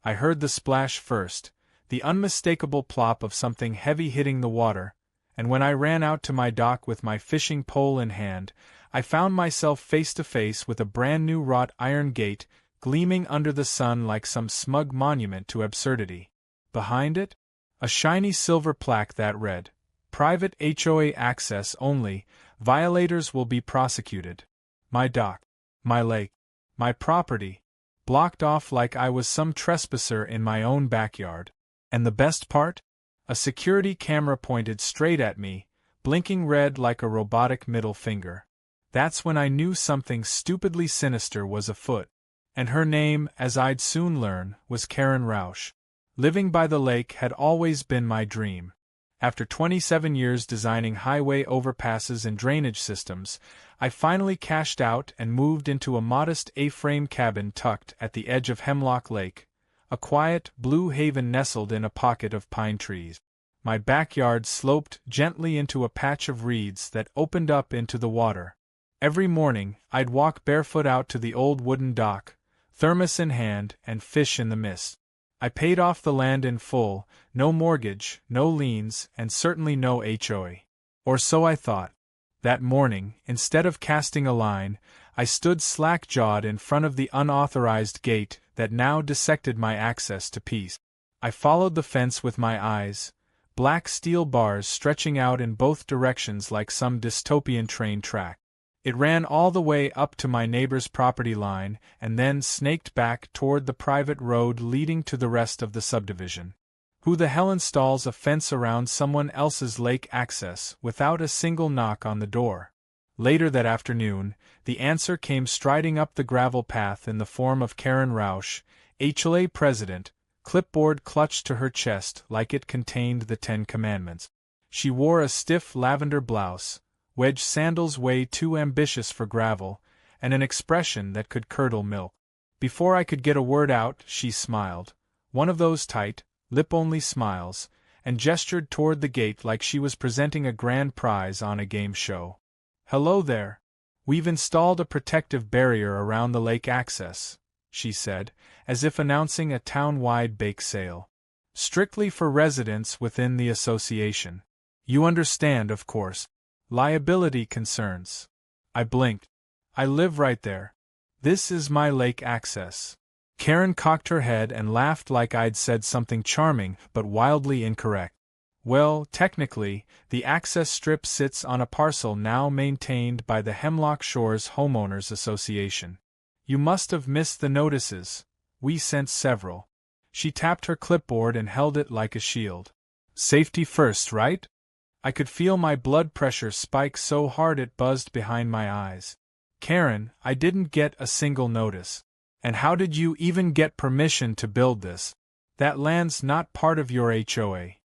I heard the splash first, the unmistakable plop of something heavy hitting the water, and when I ran out to my dock with my fishing pole in hand, I found myself face to face with a brand new wrought iron gate gleaming under the sun like some smug monument to absurdity. Behind it, a shiny silver plaque that read, "Private HOA access only, violators will be prosecuted." My dock, my lake, my property, blocked off like I was some trespasser in my own backyard. And the best part? A security camera pointed straight at me, blinking red like a robotic middle finger. That's when I knew something stupidly sinister was afoot. And her name, as I'd soon learn, was Karen Rausch. Living by the lake had always been my dream. After 27 years designing highway overpasses and drainage systems, I finally cashed out and moved into a modest A-frame cabin tucked at the edge of Hemlock Lake, a quiet, blue haven nestled in a pocket of pine trees. My backyard sloped gently into a patch of reeds that opened up into the water. Every morning, I'd walk barefoot out to the old wooden dock, thermos in hand, and fish in the mist. I paid off the land in full, no mortgage, no liens, and certainly no HOA. Or so I thought. That morning, instead of casting a line, I stood slack-jawed in front of the unauthorized gate that now dissected my access to peace. I followed the fence with my eyes, black steel bars stretching out in both directions like some dystopian train track. It ran all the way up to my neighbor's property line and then snaked back toward the private road leading to the rest of the subdivision. Who the hell installs a fence around someone else's lake access without a single knock on the door? Later that afternoon, the answer came striding up the gravel path in the form of Karen Rausch, HOA president, clipboard clutched to her chest like it contained the 10 Commandments. She wore a stiff lavender blouse, wedge sandals way too ambitious for gravel, and an expression that could curdle milk. Before I could get a word out, she smiled, one of those tight, lip-only smiles, and gestured toward the gate like she was presenting a grand prize on a game show. "Hello there. We've installed a protective barrier around the lake access," she said, as if announcing a town-wide bake sale. "Strictly for residents within the association. You understand, of course. Liability concerns." I blinked. "I live right there. This is my lake access." Karen cocked her head and laughed like I'd said something charming but wildly incorrect. "Well, technically, the access strip sits on a parcel now maintained by the Hemlock Shores Homeowners Association. You must have missed the notices. We sent several." She tapped her clipboard and held it like a shield. "Safety first, right?" I could feel my blood pressure spike so hard it buzzed behind my eyes. "Karen, I didn't get a single notice. And how did you even get permission to build this? That land's not part of your HOA."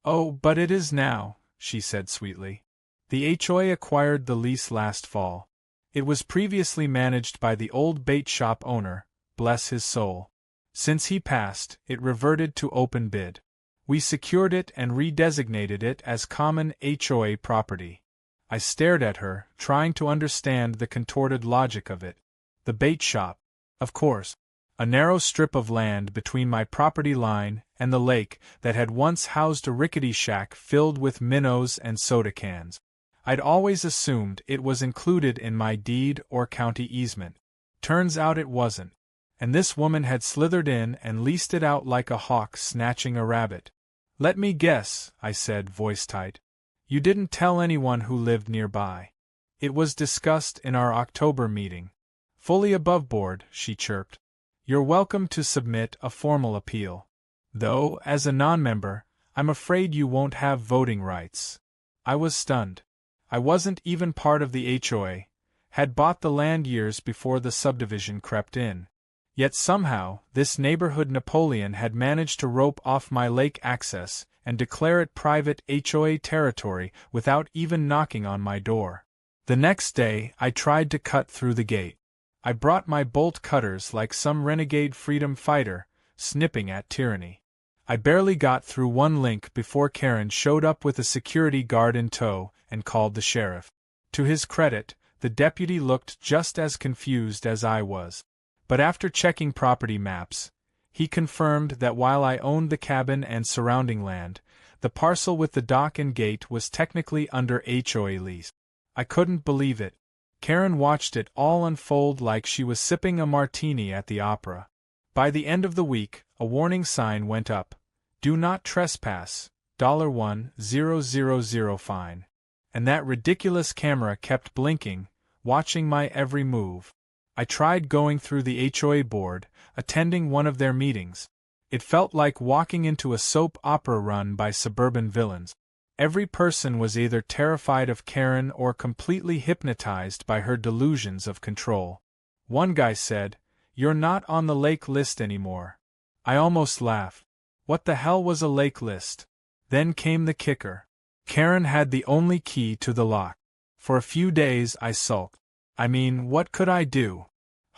"Oh, but it is now," she said sweetly. "The HOA acquired the lease last fall. It was previously managed by the old bait shop owner, bless his soul. Since he passed, it reverted to open bid. We secured it and redesignated it as common HOA property." I stared at her, trying to understand the contorted logic of it. The bait shop. Of course. A narrow strip of land between my property line and the lake that had once housed a rickety shack filled with minnows and soda cans. I'd always assumed it was included in my deed or county easement. Turns out it wasn't. And this woman had slithered in and leased it out like a hawk snatching a rabbit. "Let me guess," I said, voice tight. "You didn't tell anyone who lived nearby." "It was discussed in our October meeting." "Fully above board," she chirped. "You're welcome to submit a formal appeal. Though, as a non-member, I'm afraid you won't have voting rights." I was stunned. I wasn't even part of the HOA, had bought the land years before the subdivision crept in. Yet somehow, this neighborhood Napoleon had managed to rope off my lake access and declare it private HOA territory without even knocking on my door. The next day, I tried to cut through the gate. I brought my bolt cutters like some renegade freedom fighter, snipping at tyranny. I barely got through one link before Karen showed up with a security guard in tow and called the sheriff. To his credit, the deputy looked just as confused as I was. But after checking property maps, He confirmed that while I owned the cabin and surrounding land, the parcel with the dock and gate was technically under HOA lease. I couldn't believe it. Karen watched it all unfold like she was sipping a martini at the opera. By the end of the week, a warning sign went up. "Do not trespass, $1,000 fine." And that ridiculous camera kept blinking, watching my every move. I tried going through the HOA board, attending one of their meetings. It felt like walking into a soap opera run by suburban villains. Every person was either terrified of Karen or completely hypnotized by her delusions of control. One guy said, "You're not on the lake list anymore." I almost laughed. What the hell was a lake list? Then came the kicker. Karen had the only key to the lock. For a few days I sulked. I mean, what could I do?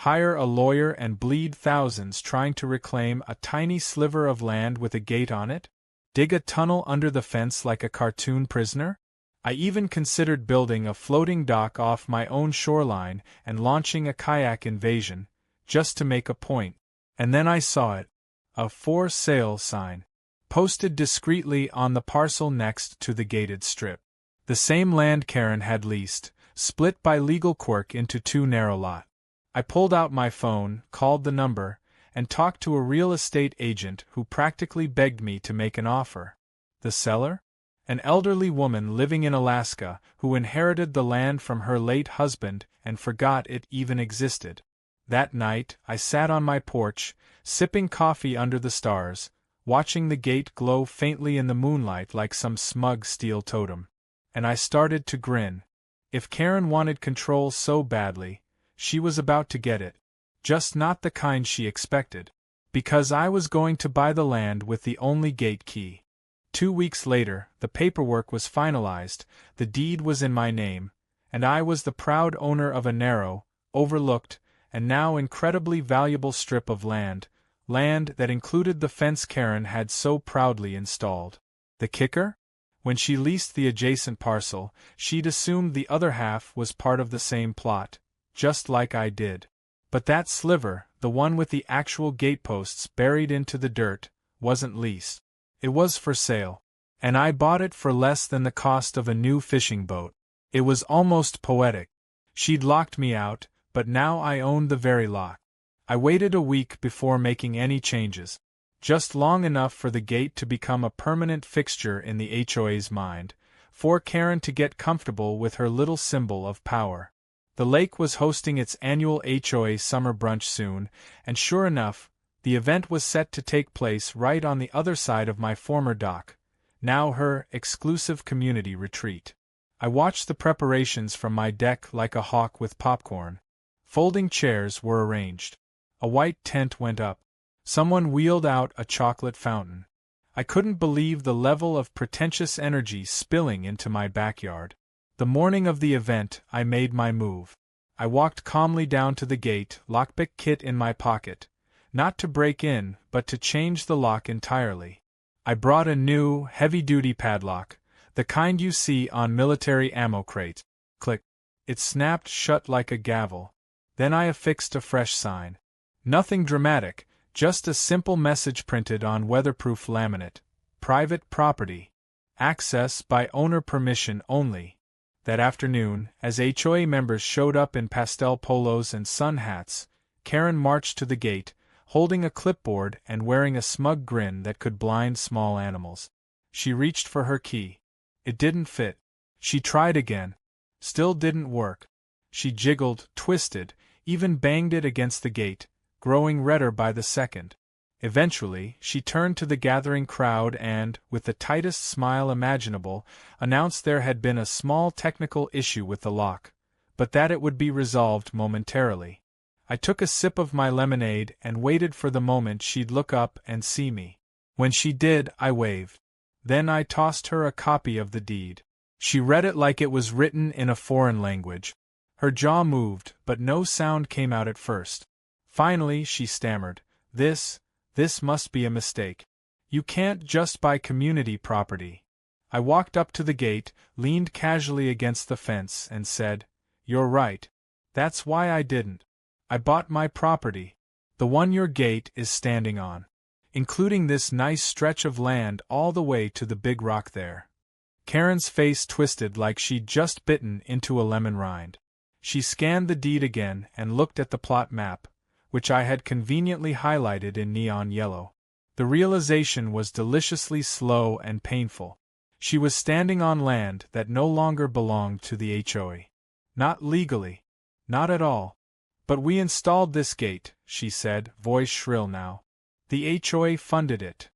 Hire a lawyer and bleed thousands trying to reclaim a tiny sliver of land with a gate on it? Dig a tunnel under the fence like a cartoon prisoner? I even considered building a floating dock off my own shoreline and launching a kayak invasion, just to make a point. And then I saw it. A "for sale" sign. Posted discreetly on the parcel next to the gated strip. The same land Karen had leased, split by legal quirk into two narrow lots. I pulled out my phone, called the number, and talked to a real estate agent who practically begged me to make an offer. The seller? An elderly woman living in Alaska who inherited the land from her late husband and forgot it even existed. That night, I sat on my porch, sipping coffee under the stars, watching the gate glow faintly in the moonlight like some smug steel totem. And I started to grin. If Karen wanted control so badly, she was about to get it. Just not the kind she expected. Because I was going to buy the land with the only gate key. 2 weeks later, the paperwork was finalized, the deed was in my name, and I was the proud owner of a narrow, overlooked, and now incredibly valuable strip of land that included the fence Karen had so proudly installed. The kicker? When she leased the adjacent parcel, she'd assumed the other half was part of the same plot, just like I did. But that sliver, the one with the actual gateposts buried into the dirt, wasn't leased. It was for sale. And I bought it for less than the cost of a new fishing boat. It was almost poetic. She'd locked me out, but now I owned the very lock. I waited a week before making any changes. Just long enough for the gate to become a permanent fixture in the HOA's mind, for Karen to get comfortable with her little symbol of power. The lake was hosting its annual HOA summer brunch soon, and sure enough, the event was set to take place right on the other side of my former dock, now her exclusive community retreat. I watched the preparations from my deck like a hawk with popcorn. Folding chairs were arranged. A white tent went up. Someone wheeled out a chocolate fountain. I couldn't believe the level of pretentious energy spilling into my backyard. The morning of the event, I made my move. I walked calmly down to the gate, lockpick kit in my pocket, not to break in, but to change the lock entirely. I brought a new, heavy-duty padlock, the kind you see on military ammo crates. Click. It snapped shut like a gavel. Then I affixed a fresh sign. Nothing dramatic, just a simple message printed on weatherproof laminate. Private property. Access by owner permission only. That afternoon, as HOA members showed up in pastel polos and sun hats, Karen marched to the gate, holding a clipboard and wearing a smug grin that could blind small animals. She reached for her key. It didn't fit. She tried again. Still didn't work. She jiggled, twisted, even banged it against the gate, growing redder by the second. Eventually, she turned to the gathering crowd and, with the tightest smile imaginable, announced there had been a small technical issue with the lock, but that it would be resolved momentarily. I took a sip of my lemonade and waited for the moment she'd look up and see me. When she did, I waved. Then I tossed her a copy of the deed. She read it like it was written in a foreign language. Her jaw moved, but no sound came out at first. Finally, she stammered, This must be a mistake. You can't just buy community property." I walked up to the gate, leaned casually against the fence, and said, "You're right. That's why I didn't. I bought my property. The one your gate is standing on. Including this nice stretch of land all the way to the big rock there. Karen's face twisted like she'd just bitten into a lemon rind. She scanned the deed again and looked at the plot map, which I had conveniently highlighted in neon yellow. The realization was deliciously slow and painful. She was standing on land that no longer belonged to the HOA. Not legally. Not at all. But we installed this gate, she said, voice shrill now. The HOA funded it.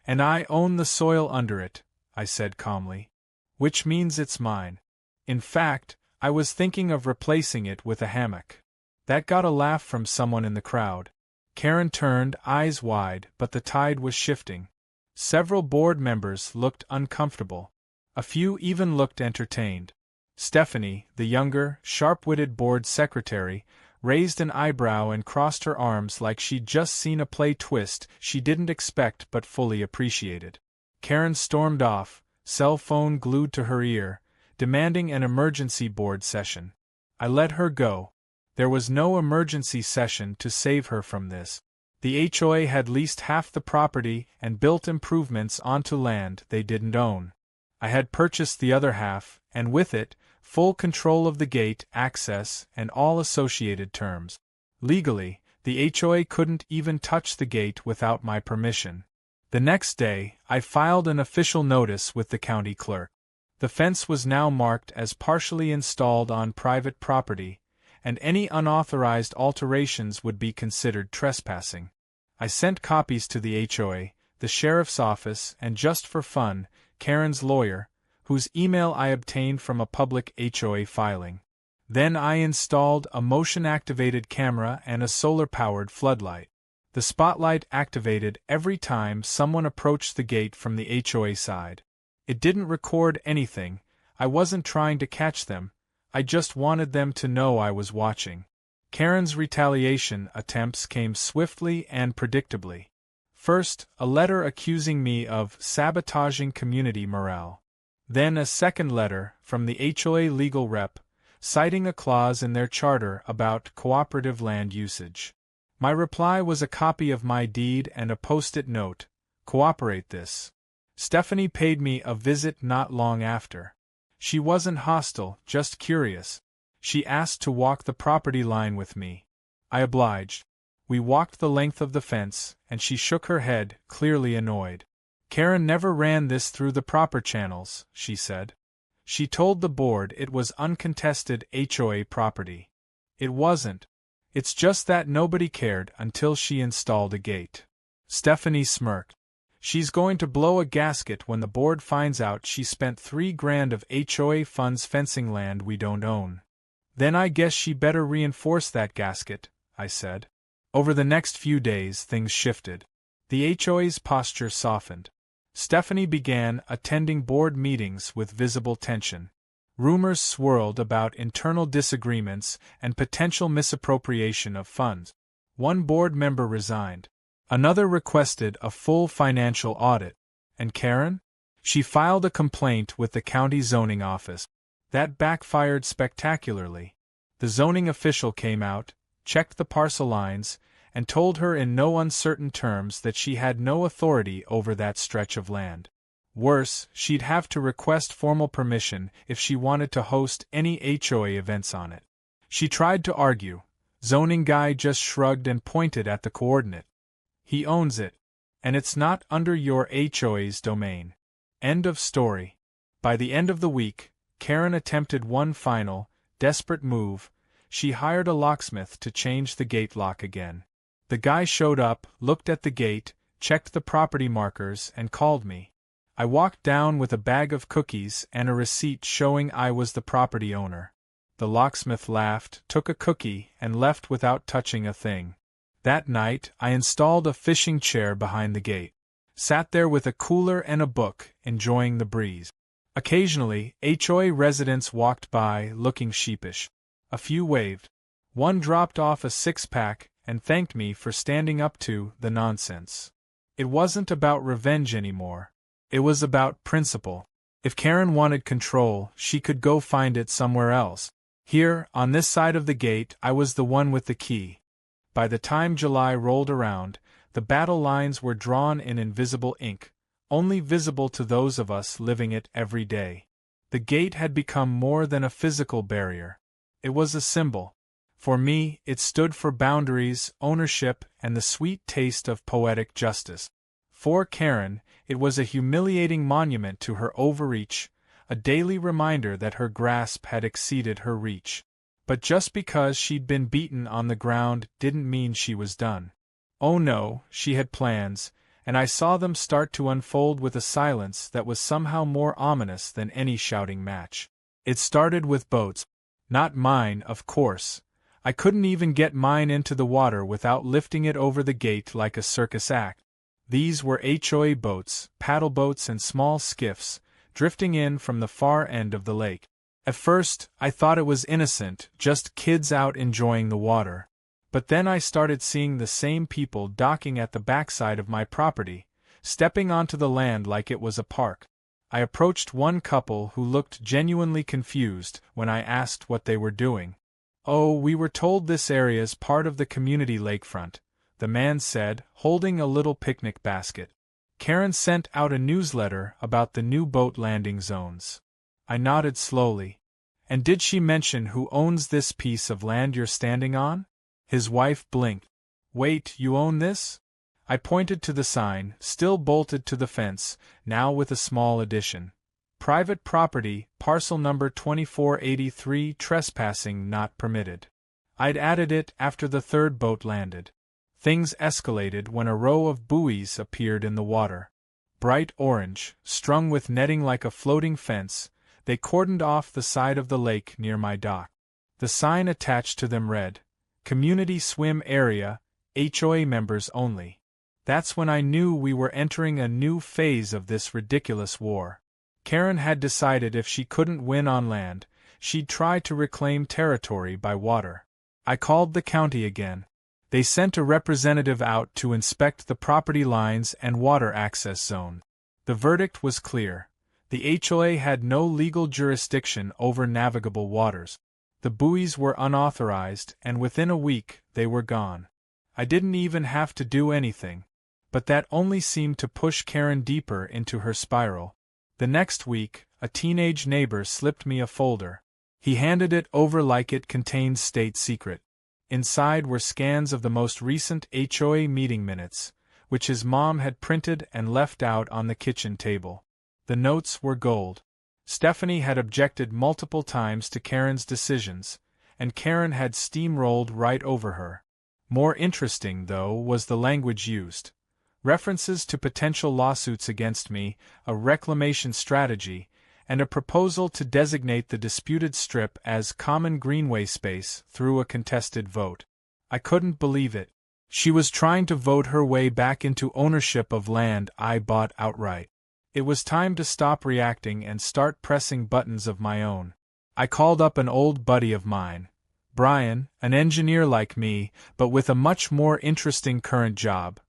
And I own the soil under it, I said calmly. Which means it's mine. In fact, I was thinking of replacing it with a hammock. That got a laugh from someone in the crowd. Karen turned, eyes wide, but the tide was shifting. Several board members looked uncomfortable. A few even looked entertained. Stephanie, the younger, sharp-witted board secretary, raised an eyebrow and crossed her arms like she'd just seen a play twist she didn't expect but fully appreciated. Karen stormed off, cell phone glued to her ear, demanding an emergency board session. I let her go. There was no emergency session to save her from this. The HOA had leased half the property and built improvements onto land they didn't own. I had purchased the other half, and with it, full control of the gate, access, and all associated terms. Legally, the HOA couldn't even touch the gate without my permission. The next day, I filed an official notice with the county clerk. The fence was now marked as partially installed on private property, and any unauthorized alterations would be considered trespassing. I sent copies to the HOA, the sheriff's office, and just for fun, Karen's lawyer, whose email I obtained from a public HOA filing. Then I installed a motion-activated camera and a solar-powered floodlight. The spotlight activated every time someone approached the gate from the HOA side. It didn't record anything, I wasn't trying to catch them, I just wanted them to know I was watching. Karen's retaliation attempts came swiftly and predictably. First, a letter accusing me of sabotaging community morale. Then a second letter from the HOA legal rep, citing a clause in their charter about cooperative land usage. My reply was a copy of my deed and a post-it note, "Cooperate this." Stephanie paid me a visit not long after. She wasn't hostile, just curious. She asked to walk the property line with me. I obliged. We walked the length of the fence, and she shook her head, clearly annoyed. Karen never ran this through the proper channels, she said. She told the board it was uncontested HOA property. It wasn't. It's just that nobody cared until she installed a gate. Stephanie smirked. She's going to blow a gasket when the board finds out she spent $3,000 of HOA funds fencing land we don't own. Then I guess she better reinforce that gasket, I said. Over the next few days things shifted. The HOA's posture softened. Stephanie began attending board meetings with visible tension. Rumors swirled about internal disagreements and potential misappropriation of funds. One board member resigned. Another requested a full financial audit. And Karen? She filed a complaint with the county zoning office. That backfired spectacularly. The zoning official came out, checked the parcel lines, and told her in no uncertain terms that she had no authority over that stretch of land. Worse, she'd have to request formal permission if she wanted to host any HOA events on it. She tried to argue. Zoning guy just shrugged and pointed at the coordinate. He owns it. And it's not under your HOA's domain. End of story. By the end of the week, Karen attempted one final, desperate move. She hired a locksmith to change the gate lock again. The guy showed up, looked at the gate, checked the property markers, and called me. I walked down with a bag of cookies and a receipt showing I was the property owner. The locksmith laughed, took a cookie, and left without touching a thing. That night, I installed a fishing chair behind the gate. Sat there with a cooler and a book, enjoying the breeze. Occasionally, HOA residents walked by, looking sheepish. A few waved. One dropped off a six-pack and thanked me for standing up to the nonsense. It wasn't about revenge anymore. It was about principle. If Karen wanted control, she could go find it somewhere else. Here, on this side of the gate, I was the one with the key. By the time July rolled around, the battle lines were drawn in invisible ink, only visible to those of us living it every day. The gate had become more than a physical barrier. It was a symbol. For me, it stood for boundaries, ownership, and the sweet taste of poetic justice. For Karen, it was a humiliating monument to her overreach, a daily reminder that her grasp had exceeded her reach. But just because she'd been beaten on the ground didn't mean she was done. Oh no, she had plans, and I saw them start to unfold with a silence that was somehow more ominous than any shouting match. It started with boats. Not mine, of course. I couldn't even get mine into the water without lifting it over the gate like a circus act. These were HOA boats, paddle boats and small skiffs, drifting in from the far end of the lake. At first, I thought it was innocent, just kids out enjoying the water. But then I started seeing the same people docking at the backside of my property, stepping onto the land like it was a park. I approached one couple who looked genuinely confused when I asked what they were doing. "Oh, we were told this area's part of the community lakefront," the man said, holding a little picnic basket. "Karen sent out a newsletter about the new boat landing zones." I nodded slowly. "And did she mention who owns this piece of land you're standing on?" His wife blinked. "Wait, you own this?" I pointed to the sign, still bolted to the fence, now with a small addition. "Private property, parcel number 2483, trespassing not permitted." I'd added it after the third boat landed. Things escalated when a row of buoys appeared in the water. Bright orange, strung with netting like a floating fence, they cordoned off the side of the lake near my dock. The sign attached to them read, "Community Swim Area, HOA members only." That's when I knew we were entering a new phase of this ridiculous war. Karen had decided if she couldn't win on land, she'd try to reclaim territory by water. I called the county again. They sent a representative out to inspect the property lines and water access zone. The verdict was clear. The HOA had no legal jurisdiction over navigable waters. The buoys were unauthorized, and within a week, they were gone. I didn't even have to do anything. But that only seemed to push Karen deeper into her spiral. The next week, a teenage neighbor slipped me a folder. He handed it over like it contained state secret. Inside were scans of the most recent HOA meeting minutes, which his mom had printed and left out on the kitchen table. The notes were gold. Stephanie had objected multiple times to Karen's decisions, and Karen had steamrolled right over her. More interesting, though, was the language used. References to potential lawsuits against me, a reclamation strategy, and a proposal to designate the disputed strip as common greenway space through a contested vote. I couldn't believe it. She was trying to vote her way back into ownership of land I bought outright. It was time to stop reacting and start pressing buttons of my own. I called up an old buddy of mine, Brian, an engineer like me, but with a much more interesting current job.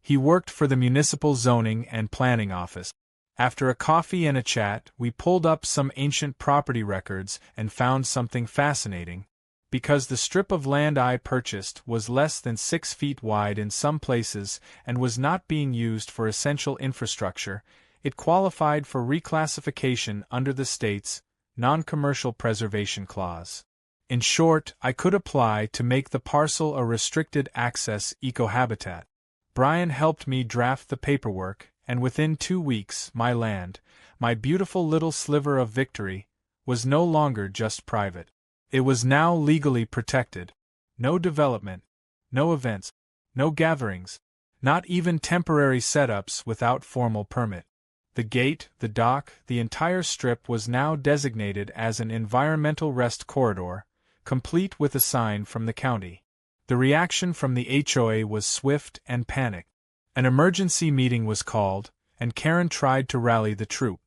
He worked for the municipal zoning and planning office. After a coffee and a chat, we pulled up some ancient property records and found something fascinating. Because the strip of land I purchased was less than 6 feet wide in some places and was not being used for essential infrastructure, it qualified for reclassification under the state's non-commercial preservation clause. In short, I could apply to make the parcel a restricted access ecohabitat. Brian helped me draft the paperwork, and within 2 weeks, my land, my beautiful little sliver of victory, was no longer just private. It was now legally protected. No development, no events, no gatherings, not even temporary setups without formal permit. The gate, the dock, the entire strip was now designated as an environmental rest corridor, complete with a sign from the county. The reaction from the HOA was swift and panicked. An emergency meeting was called, and Karen tried to rally the troop.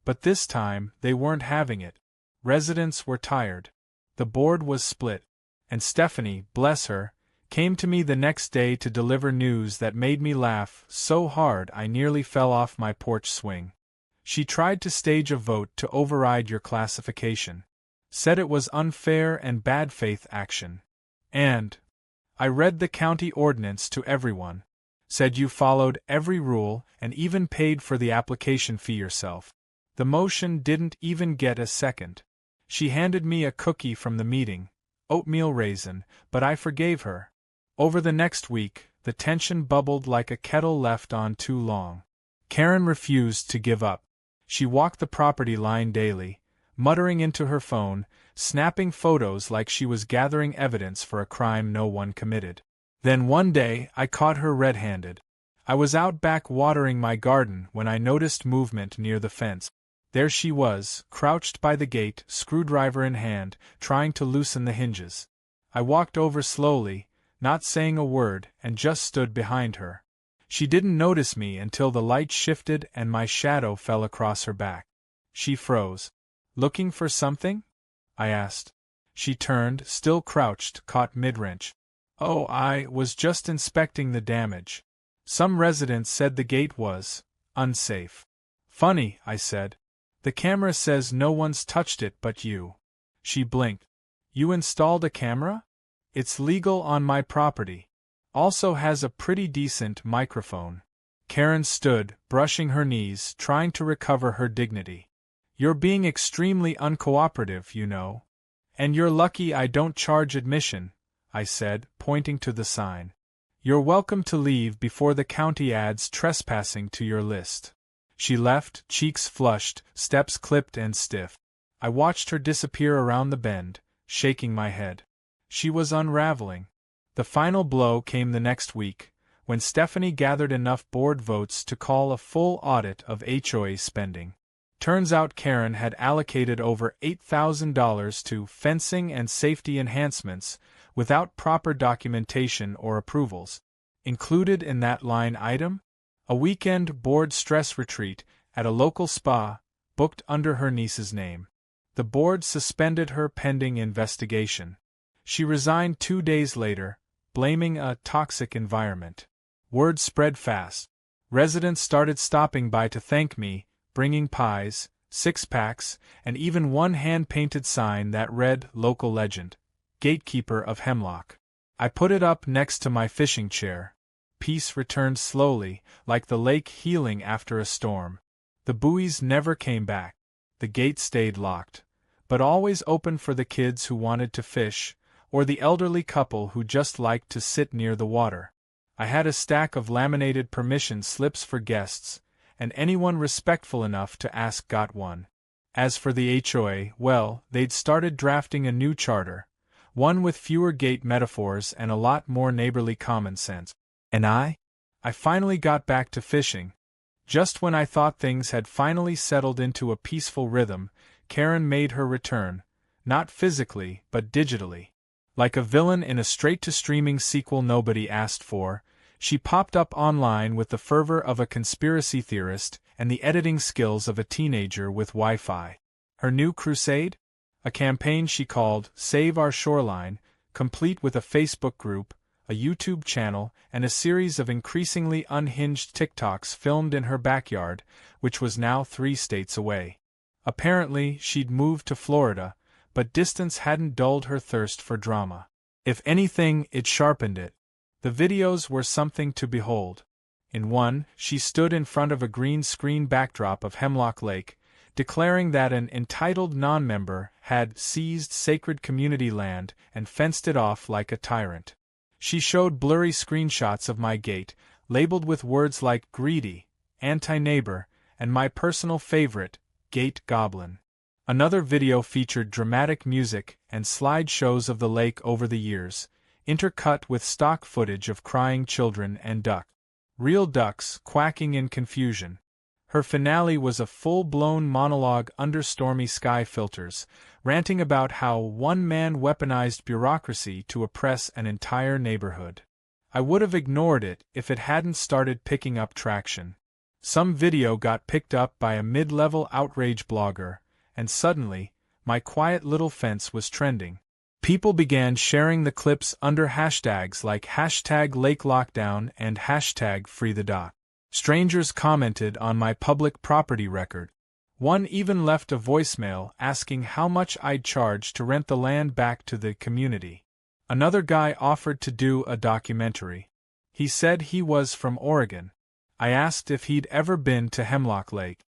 But this time, they weren't having it. Residents were tired. The board was split. And Stephanie, bless her, came to me the next day to deliver news that made me laugh so hard I nearly fell off my porch swing. She tried to stage a vote to override your classification. Said it was unfair and bad faith action. And I read the county ordinance to everyone. Said you followed every rule and even paid for the application fee yourself. The motion didn't even get a second. She handed me a cookie from the meeting, oatmeal raisin, but I forgave her. Over the next week, the tension bubbled like a kettle left on too long. Karen refused to give up. She walked the property line daily, muttering into her phone, snapping photos like she was gathering evidence for a crime no one committed. Then one day, I caught her red-handed. I was out back watering my garden when I noticed movement near the fence. There she was, crouched by the gate, screwdriver in hand, trying to loosen the hinges. I walked over slowly, not saying a word, and just stood behind her. She didn't notice me until the light shifted and my shadow fell across her back. She froze. "Looking for something?" I asked. She turned, still crouched, caught mid-wrench. "Oh, I was just inspecting the damage. Some residents said the gate was unsafe." "Funny," I said. "The camera says no one's touched it but you." She blinked. "You installed a camera? It's legal on my property. Also has a pretty decent microphone." Karen stood, brushing her knees, trying to recover her dignity. "You're being extremely uncooperative, you know. And you're lucky I don't charge admission," I said, pointing to the sign. "You're welcome to leave before the county adds trespassing to your list." She left, cheeks flushed, steps clipped and stiff. I watched her disappear around the bend, shaking my head. She was unraveling. The final blow came the next week, when Stephanie gathered enough board votes to call a full audit of HOA spending. Turns out Karen had allocated over $8,000 to fencing and safety enhancements, without proper documentation or approvals. Included in that line item? A weekend board stress retreat at a local spa, booked under her niece's name. The board suspended her pending investigation. She resigned 2 days later, blaming a toxic environment. Word spread fast. Residents started stopping by to thank me, bringing pies, 6-packs, and even one hand-painted sign that read local legend, "Gatekeeper of Hemlock." I put it up next to my fishing chair. Peace returned slowly, like the lake healing after a storm. The buoys never came back. The gate stayed locked, but always open for the kids who wanted to fish, or the elderly couple who just liked to sit near the water. I had a stack of laminated permission slips for guests, and anyone respectful enough to ask got one. As for the HOA, well, they'd started drafting a new charter, one with fewer gate metaphors and a lot more neighborly common sense. And I finally got back to fishing. Just when I thought things had finally settled into a peaceful rhythm, Karen made her return, not physically, but digitally. Like a villain in a straight-to-streaming sequel nobody asked for, she popped up online with the fervor of a conspiracy theorist and the editing skills of a teenager with Wi-Fi. Her new crusade? A campaign she called Save Our Shoreline, complete with a Facebook group, a YouTube channel, and a series of increasingly unhinged TikToks filmed in her backyard, which was now 3 states away. Apparently, she'd moved to Florida, but distance hadn't dulled her thirst for drama. If anything, it sharpened it. The videos were something to behold. In one, she stood in front of a green screen backdrop of Hemlock Lake, declaring that an entitled non-member had seized sacred community land and fenced it off like a tyrant. She showed blurry screenshots of my gate, labeled with words like greedy, anti-neighbor, and my personal favorite, gate goblin. Another video featured dramatic music and slideshows of the lake over the years, intercut with stock footage of crying children and real ducks quacking in confusion. Her finale was a full-blown monologue under stormy sky filters, ranting about how one man weaponized bureaucracy to oppress an entire neighborhood. I would have ignored it if it hadn't started picking up traction. Some video got picked up by a mid-level outrage blogger, and suddenly, my quiet little fence was trending. People began sharing the clips under hashtags like #LakeLockdown and #FreeTheDock. Strangers commented on my public property record. One even left a voicemail asking how much I'd charge to rent the land back to the community. Another guy offered to do a documentary. He said he was from Oregon. I asked if he'd ever been to Hemlock Lake.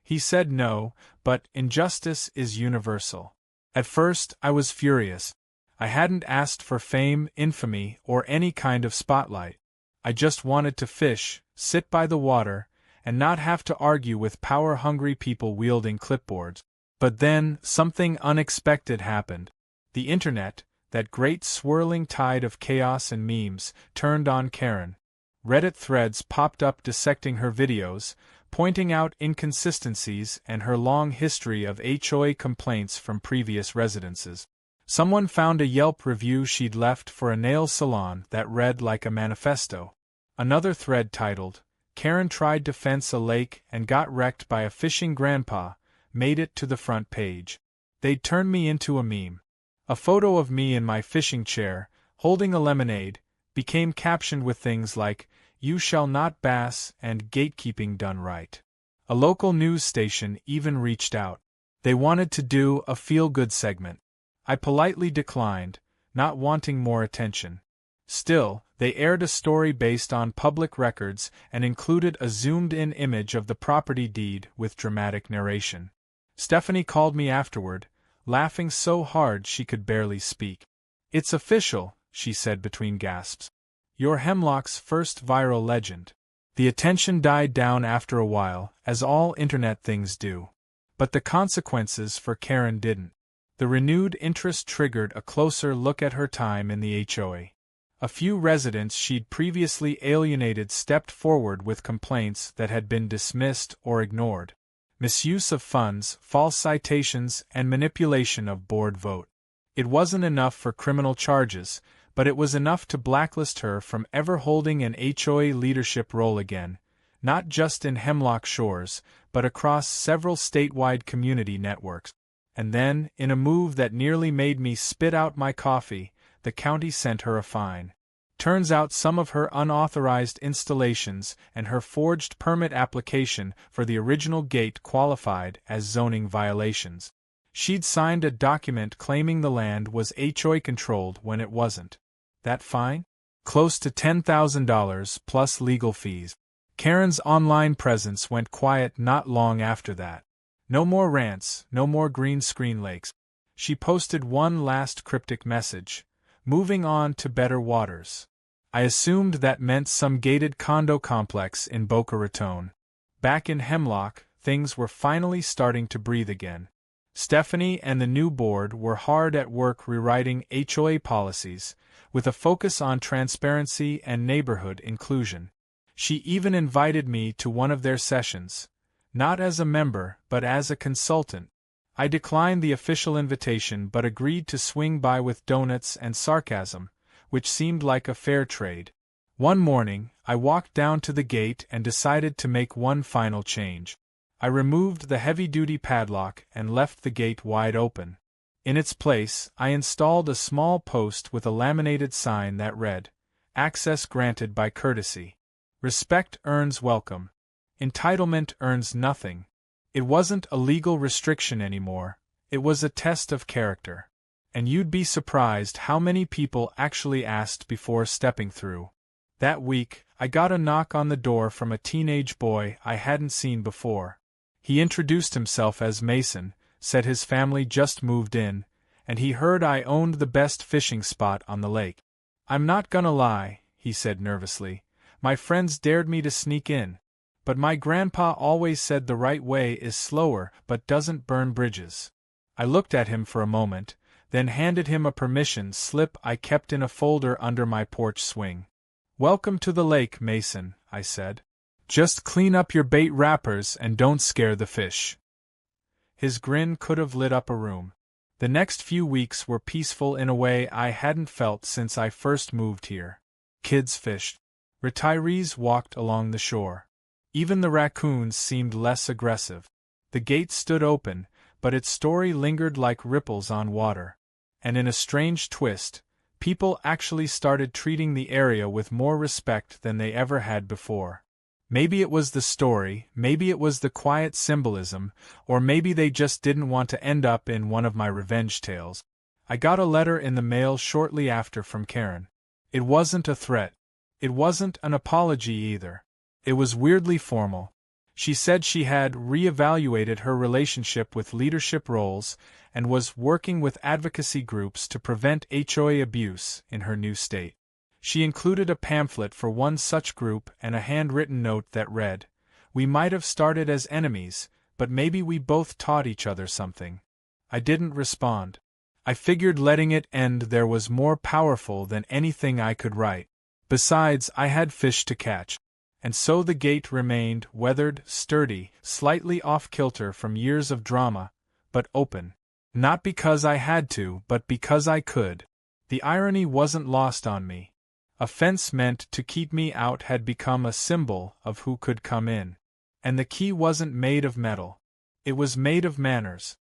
He said no, but injustice is universal. At first, I was furious. I hadn't asked for fame, infamy, or any kind of spotlight. I just wanted to fish, sit by the water, and not have to argue with power-hungry people wielding clipboards. But then, something unexpected happened. The internet, that great swirling tide of chaos and memes, turned on Karen. Reddit threads popped up dissecting her videos, pointing out inconsistencies and her long history of HOA complaints from previous residences. Someone found a Yelp review she'd left for a nail salon that read like a manifesto. Another thread titled, "Karen tried to fence a lake and got wrecked by a fishing grandpa," made it to the front page. They'd turned me into a meme. A photo of me in my fishing chair, holding a lemonade, became captioned with things like, "You shall not bass" and "gatekeeping done right." A local news station even reached out. They wanted to do a feel-good segment. I politely declined, not wanting more attention. Still, they aired a story based on public records and included a zoomed-in image of the property deed with dramatic narration. Stephanie called me afterward, laughing so hard she could barely speak. "It's official," she said between gasps. "You're Hemlock's first viral legend." The attention died down after a while, as all internet things do. But the consequences for Karen didn't. The renewed interest triggered a closer look at her time in the HOA. A few residents she'd previously alienated stepped forward with complaints that had been dismissed or ignored. Misuse of funds, false citations, and manipulation of board vote. It wasn't enough for criminal charges, but it was enough to blacklist her from ever holding an HOA leadership role again, not just in Hemlock Shores, but across several statewide community networks. And then, in a move that nearly made me spit out my coffee, the county sent her a fine. Turns out some of her unauthorized installations and her forged permit application for the original gate qualified as zoning violations. She'd signed a document claiming the land was HOA controlled when it wasn't. That fine? Close to $10,000 plus legal fees. Karen's online presence went quiet not long after that. No more rants, no more green screen lakes. She posted one last cryptic message: "Moving on to better waters." I assumed that meant some gated condo complex in Boca Raton. Back in Hemlock, things were finally starting to breathe again. Stephanie and the new board were hard at work rewriting HOA policies, with a focus on transparency and neighborhood inclusion. She even invited me to one of their sessions, not as a member, but as a consultant. I declined the official invitation but agreed to swing by with donuts and sarcasm, which seemed like a fair trade. One morning, I walked down to the gate and decided to make one final change. I removed the heavy-duty padlock and left the gate wide open. In its place, I installed a small post with a laminated sign that read, "Access granted by courtesy. Respect earns welcome. Entitlement earns nothing." It wasn't a legal restriction anymore, it was a test of character. And you'd be surprised how many people actually asked before stepping through. That week, I got a knock on the door from a teenage boy I hadn't seen before. He introduced himself as Mason, said his family just moved in, and he heard I owned the best fishing spot on the lake. "I'm not gonna lie," he said nervously, "my friends dared me to sneak in. But my grandpa always said the right way is slower but doesn't burn bridges." I looked at him for a moment, then handed him a permission slip I kept in a folder under my porch swing. "Welcome to the lake, Mason," I said. "Just clean up your bait wrappers and don't scare the fish." His grin could have lit up a room. The next few weeks were peaceful in a way I hadn't felt since I first moved here. Kids fished. Retirees walked along the shore. Even the raccoons seemed less aggressive. The gate stood open, but its story lingered like ripples on water. And in a strange twist, people actually started treating the area with more respect than they ever had before. Maybe it was the story, maybe it was the quiet symbolism, or maybe they just didn't want to end up in one of my revenge tales. I got a letter in the mail shortly after from Karen. It wasn't a threat. It wasn't an apology either. It was weirdly formal. She said she had reevaluated her relationship with leadership roles and was working with advocacy groups to prevent HOA abuse in her new state. She included a pamphlet for one such group and a handwritten note that read, "We might have started as enemies, but maybe we both taught each other something." I didn't respond. I figured letting it end there was more powerful than anything I could write. Besides, I had fish to catch. And so the gate remained, weathered, sturdy, slightly off-kilter from years of drama, but open. Not because I had to, but because I could. The irony wasn't lost on me. A fence meant to keep me out had become a symbol of who could come in. And the key wasn't made of metal. It was made of manners.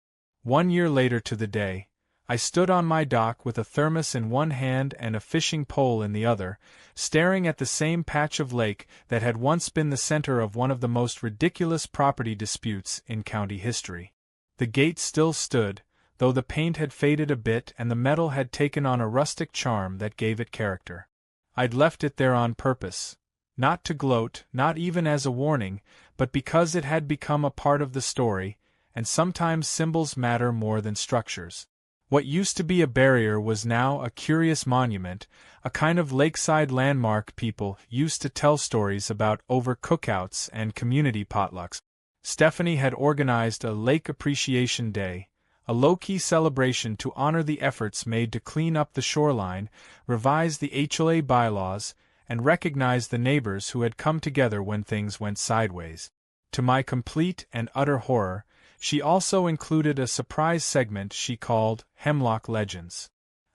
1 year later to the day, I stood on my dock with a thermos in one hand and a fishing pole in the other, staring at the same patch of lake that had once been the center of one of the most ridiculous property disputes in county history. The gate still stood, though the paint had faded a bit and the metal had taken on a rustic charm that gave it character. I'd left it there on purpose, not to gloat, not even as a warning, but because it had become a part of the story, and sometimes symbols matter more than structures. What used to be a barrier was now a curious monument, a kind of lakeside landmark people used to tell stories about over cookouts and community potlucks. Stephanie had organized a Lake Appreciation Day, a low-key celebration to honor the efforts made to clean up the shoreline, revise the HOA bylaws, and recognize the neighbors who had come together when things went sideways. To my complete and utter horror, she also included a surprise segment she called Hemlock Legends.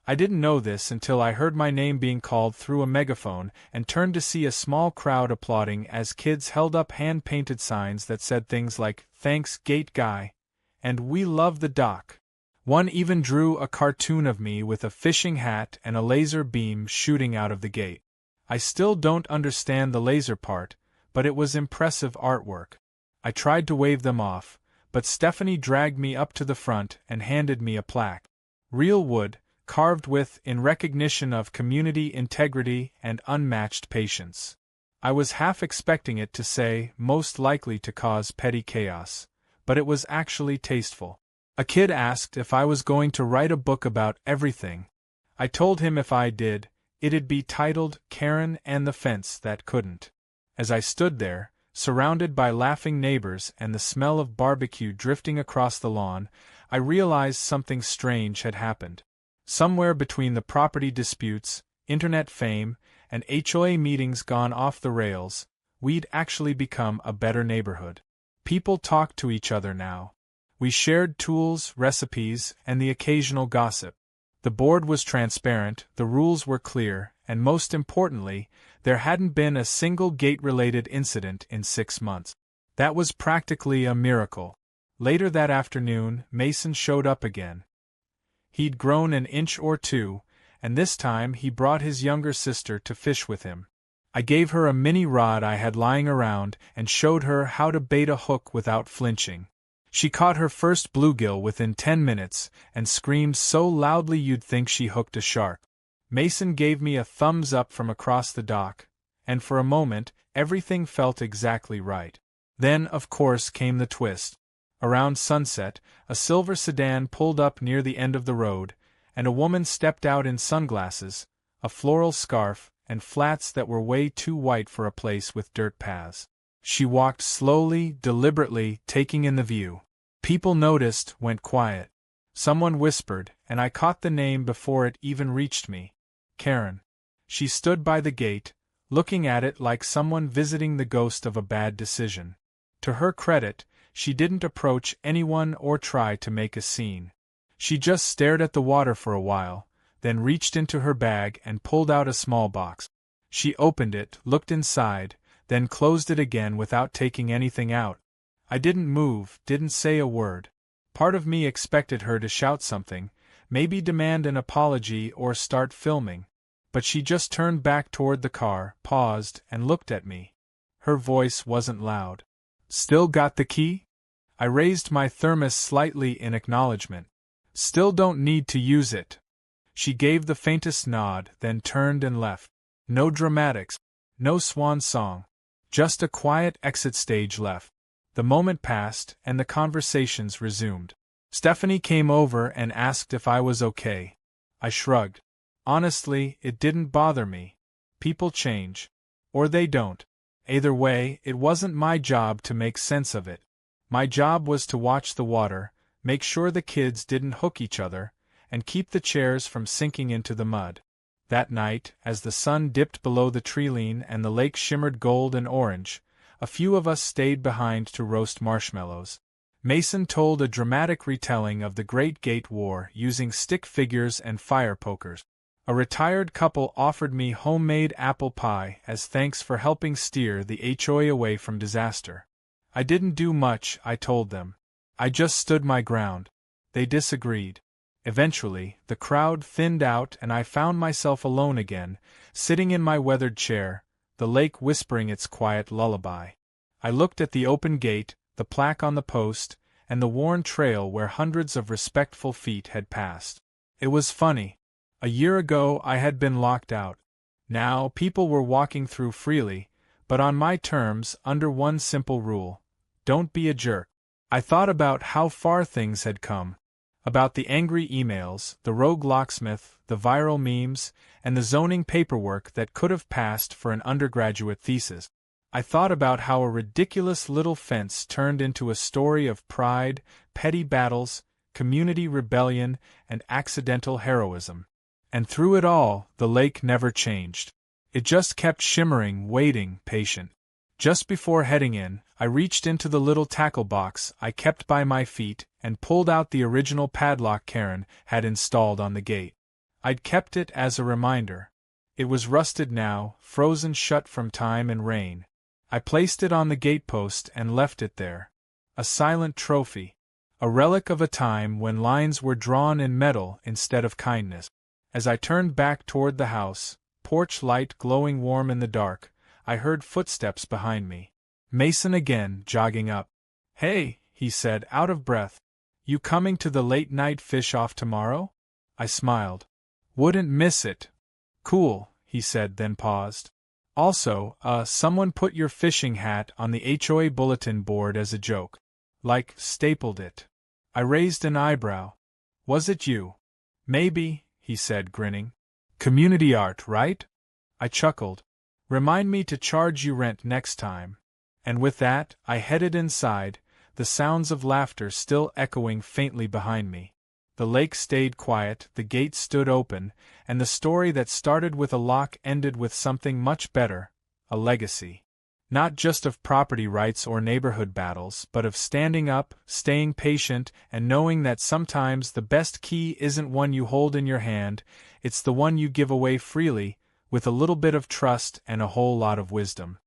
I didn't know this until I heard my name being called through a megaphone and turned to see a small crowd applauding as kids held up hand-painted signs that said things like, "Thanks, Gate Guy," and "We love the dock." One even drew a cartoon of me with a fishing hat and a laser beam shooting out of the gate. I still don't understand the laser part, but it was impressive artwork. I tried to wave them off, but Stephanie dragged me up to the front and handed me a plaque. Real wood, carved with, in recognition of community integrity and unmatched patience. I was half expecting it to say, "most likely to cause petty chaos," but it was actually tasteful. A kid asked if I was going to write a book about everything. I told him if I did, it'd be titled Karen and the Fence That Couldn't. As I stood there, surrounded by laughing neighbors and the smell of barbecue drifting across the lawn, I realized something strange had happened. Somewhere between the property disputes, internet fame, and HOA meetings gone off the rails, we'd actually become a better neighborhood. People talked to each other now. We shared tools, recipes, and the occasional gossip. The board was transparent, the rules were clear, and most importantly, there hadn't been a single gate-related incident in 6 months. That was practically a miracle. Later that afternoon, Mason showed up again. He'd grown an inch or two, and this time he brought his younger sister to fish with him. I gave her a mini rod I had lying around and showed her how to bait a hook without flinching. She caught her first bluegill within 10 minutes and screamed so loudly you'd think she hooked a shark. Mason gave me a thumbs up from across the dock, and for a moment, everything felt exactly right. Then, of course, came the twist. Around sunset, a silver sedan pulled up near the end of the road, and a woman stepped out in sunglasses, a floral scarf, and flats that were way too white for a place with dirt paths. She walked slowly, deliberately, taking in the view. People noticed, went quiet. Someone whispered, and I caught the name before it even reached me. Karen. She stood by the gate, looking at it like someone visiting the ghost of a bad decision. To her credit, she didn't approach anyone or try to make a scene. She just stared at the water for a while, then reached into her bag and pulled out a small box. She opened it, looked inside, then closed it again without taking anything out. I didn't move, didn't say a word. Part of me expected her to shout something, maybe demand an apology or start filming. But she just turned back toward the car, paused, and looked at me. Her voice wasn't loud. "Still got the key?" I raised my thermos slightly in acknowledgement. "Still don't need to use it," She gave the faintest nod, then turned and left. No dramatics, no swan song. Just a quiet exit stage left. The moment passed, and the conversations resumed. Stephanie came over and asked if I was okay. I shrugged. Honestly, it didn't bother me. People change. Or they don't. Either way, it wasn't my job to make sense of it. My job was to watch the water, make sure the kids didn't hook each other, and keep the chairs from sinking into the mud. That night, as the sun dipped below the treeline and the lake shimmered gold and orange, a few of us stayed behind to roast marshmallows. Mason told a dramatic retelling of the Great Gate War using stick figures and fire pokers. A retired couple offered me homemade apple pie as thanks for helping steer the HOA away from disaster. I didn't do much, I told them. I just stood my ground. They disagreed. Eventually, the crowd thinned out and I found myself alone again, sitting in my weathered chair, the lake whispering its quiet lullaby. I looked at the open gate, the plaque on the post, and the worn trail where hundreds of respectful feet had passed. It was funny. A year ago I had been locked out. Now people were walking through freely, but on my terms, under one simple rule: don't be a jerk. I thought about how far things had come. About the angry emails, the rogue locksmith, the viral memes, and the zoning paperwork that could have passed for an undergraduate thesis. I thought about how a ridiculous little fence turned into a story of pride, petty battles, community rebellion, and accidental heroism. And through it all, the lake never changed. It just kept shimmering, waiting, patient. Just before heading in, I reached into the little tackle box I kept by my feet and pulled out the original padlock Karen had installed on the gate. I'd kept it as a reminder. It was rusted now, frozen shut from time and rain. I placed it on the gatepost and left it there. A silent trophy. A relic of a time when lines were drawn in metal instead of kindness. As I turned back toward the house, porch light glowing warm in the dark, I heard footsteps behind me. Mason again, jogging up. "Hey," he said, out of breath. "You coming to the late-night fish-off tomorrow?" I smiled. "Wouldn't miss it." "Cool," he said, then paused. "Also, someone put your fishing hat on the HOA bulletin board as a joke. Like, stapled it." I raised an eyebrow. "Was it you?" "Maybe," he said, grinning. "Community art, right?" I chuckled. "Remind me to charge you rent next time." And with that, I headed inside, the sounds of laughter still echoing faintly behind me. The lake stayed quiet, the gate stood open, and the story that started with a lock ended with something much better, a legacy. Not just of property rights or neighborhood battles, but of standing up, staying patient, and knowing that sometimes the best key isn't one you hold in your hand, it's the one you give away freely, with a little bit of trust and a whole lot of wisdom.